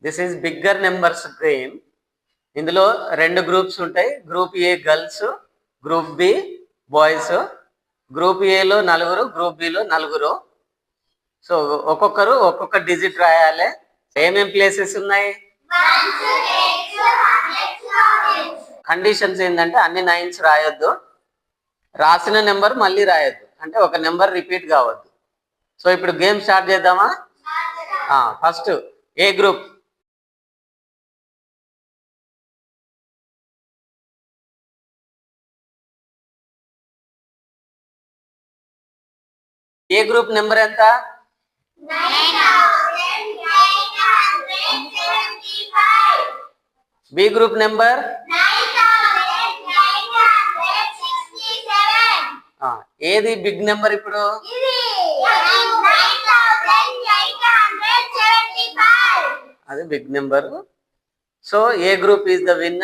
This is bigger numbers game. ఇందులో 2 groups ఉంటాయి. Group A girls, group B boys. Group ఏలో 4, group below 4. So ఒక్కొక్కరు ఒక్కొక్క digit రాయాలి. ఏమేం ప్లేసెస్ ఉన్నాయి? కండిషన్స్ ఏంటంటే అన్ని 9s రాయొద్దు, రాసిన నెంబర్ మళ్ళీ రాయొద్దు, అంటే ఒక నెంబర్ రిపీట్ కావద్దు. సో ఇప్పుడు గేమ్ స్టార్ట్ చేద్దామా? First A group? A group number ఎంత? 9,975. B group number 9,967. ఏది బిగ్ నెంబర్ ఇప్పుడు? ఇది 9,875. అది big number. So A group is the winner?